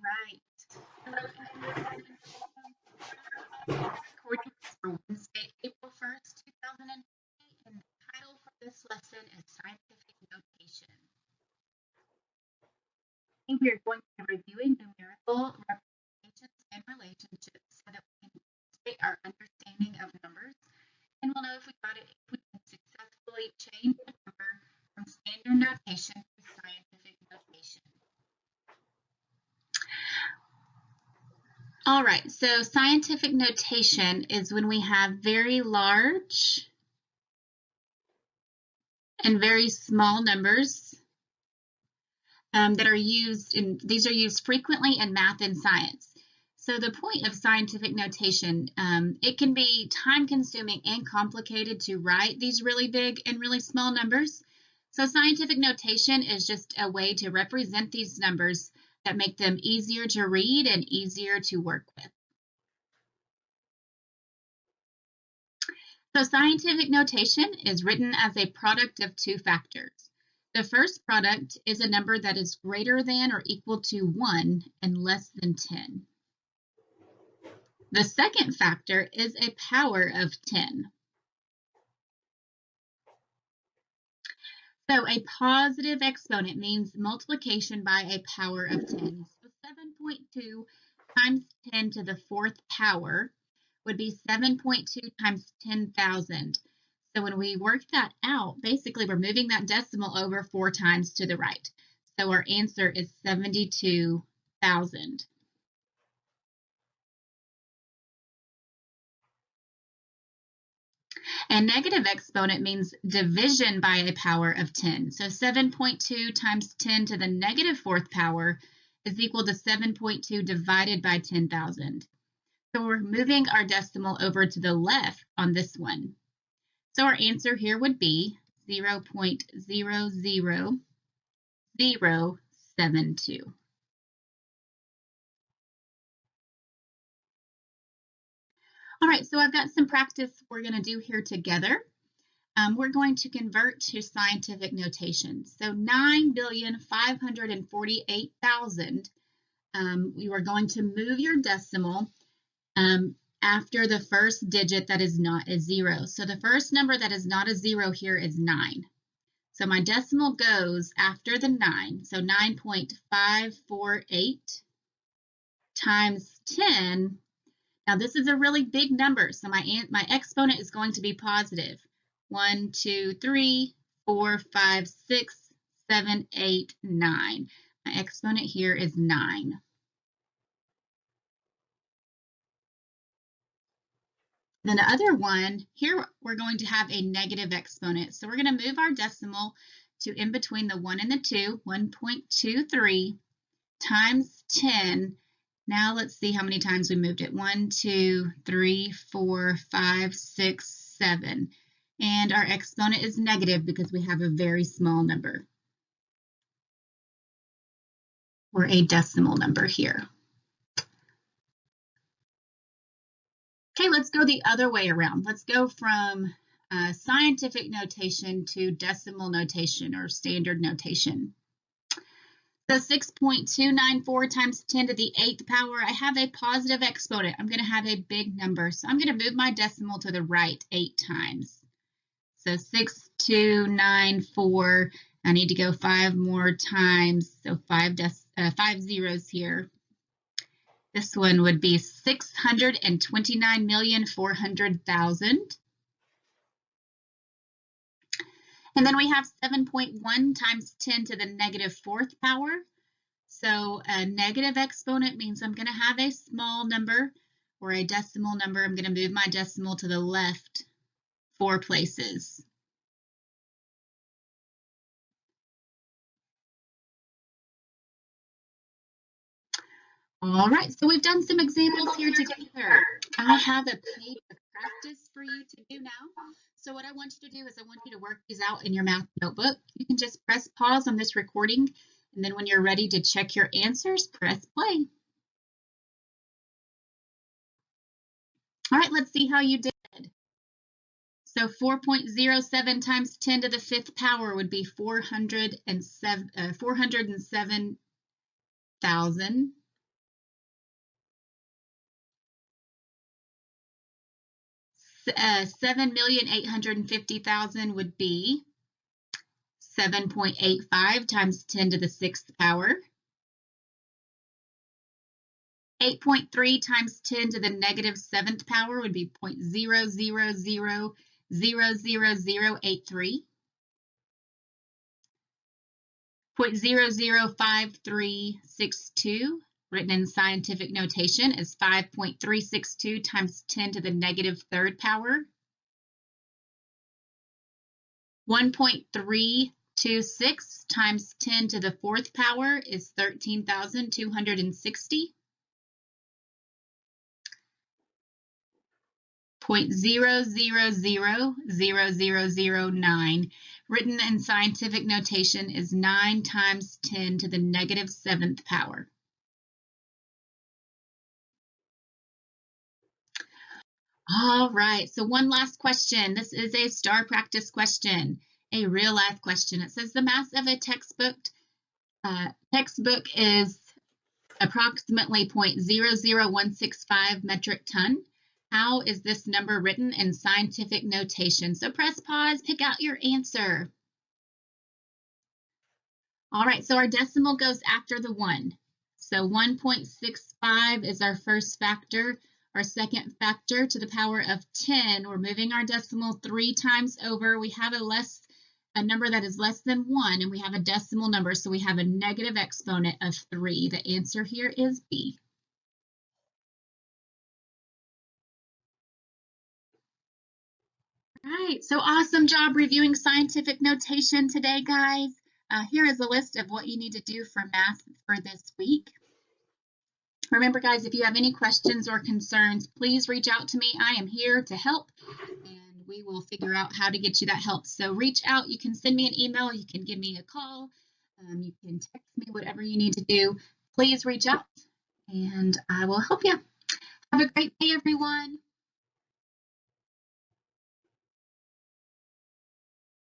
right. So recording is for Wednesday, April 1st, 2020, and the title for this lesson is Scientific Notation. Today we are going to be reviewing numerical representations and relationships so that we can demonstrate our understanding of numbers, and we'll know if we can successfully change a number from standard notation to scientific notation. All right, so scientific notation is when we have very large and very small numbers that are used these are used frequently in math and science. So the point of scientific notation, it can be time-consuming and complicated to write these really big and really small numbers. So scientific notation is just a way to represent these numbers that make them easier to read and easier to work with. So scientific notation is written as a product of two factors. The first product is a number that is greater than or equal to 1 and less than 10. The second factor is a power of 10. So a positive exponent means multiplication by a power of 10. So 7.2 times 10 to the fourth power would be 7.2 times 10,000. So when we work that out, basically we're moving that decimal over 4 times to the right. So our answer is 72,000. A negative exponent means division by a power of 10. So 7.2 times 10 to the negative fourth power is equal to 7.2 divided by 10,000. So we're moving our decimal over to the left on this one. So our answer here would be 0.00072. All right, so I've got some practice we're going to do here together. We're going to convert to scientific notation. So 9,548,000, you are going to move your decimal after the first digit that is not a 0. So the first number that is not a 0 here is 9. So my decimal goes after the 9. So 9.548 times 10. Now this is a really big number, so my exponent is going to be positive. 1, 2, 3, 4, 5, 6, 7, 8, 9. My exponent here is 9. Then the other one, here we're going to have a negative exponent. So we're going to move our decimal to in between the 1 and the 2, 1.23 times 10. Now let's see how many times we moved it. 1, 2, 3, 4, 5, 6, 7. And our exponent is negative because we have a very small number, or a decimal number here. Okay, let's go the other way around. Let's go from scientific notation to decimal notation or standard notation. So 6.294 times 10 to the 8th power, I have a positive exponent. I'm going to have a big number. So I'm going to move my decimal to the right 8 times. So 6294, I need to go 5 more times. So 5 zeros here. This one would be 629,400,000. And then we have 7.1 times 10 to the negative fourth power. So a negative exponent means I'm going to have a small number or a decimal number. I'm going to move my decimal to the left 4 places. All right, so we've done some examples here together. I have a page of practice for you to do now. So what I want you to do is I want you to work these out in your math notebook. You can just press pause on this recording, and then when you're ready to check your answers, press play. All right, let's see how you did. So 4.07 times 10 to the 5th power would be 407,000. 7,850,000 would be 7.85 times 10 to the 6th power. 8.3 times 10 to the negative 7th power would be 0.000000083. 0.005362, written in scientific notation, is 5.362 times 10 to the negative 3rd power. 1.326 times 10 to the 4th power is 13,260. 0.000009, written in scientific notation, is 9 times 10 to the negative 7th power. All right, so one last question. This is a STAR practice question, a real life question. It says the mass of a textbook is approximately 0.00165 metric ton. How is this number written in scientific notation? So press pause, pick out your answer. All right, so our decimal goes after the 1. So 1.65 is our first factor. Our second factor to the power of 10, we're moving our decimal 3 times over. We have a number that is less than 1, and we have a decimal number, so we have a negative exponent of 3. The answer here is B. All right, so awesome job reviewing scientific notation today, guys. Here is a list of what you need to do for math for this week. Remember, guys, if you have any questions or concerns, please reach out to me. I am here to help, and we will figure out how to get you that help. So reach out. You can send me an email. You can give me a call. You can text me, whatever you need to do. Please reach out, and I will help you. Have a great day, everyone.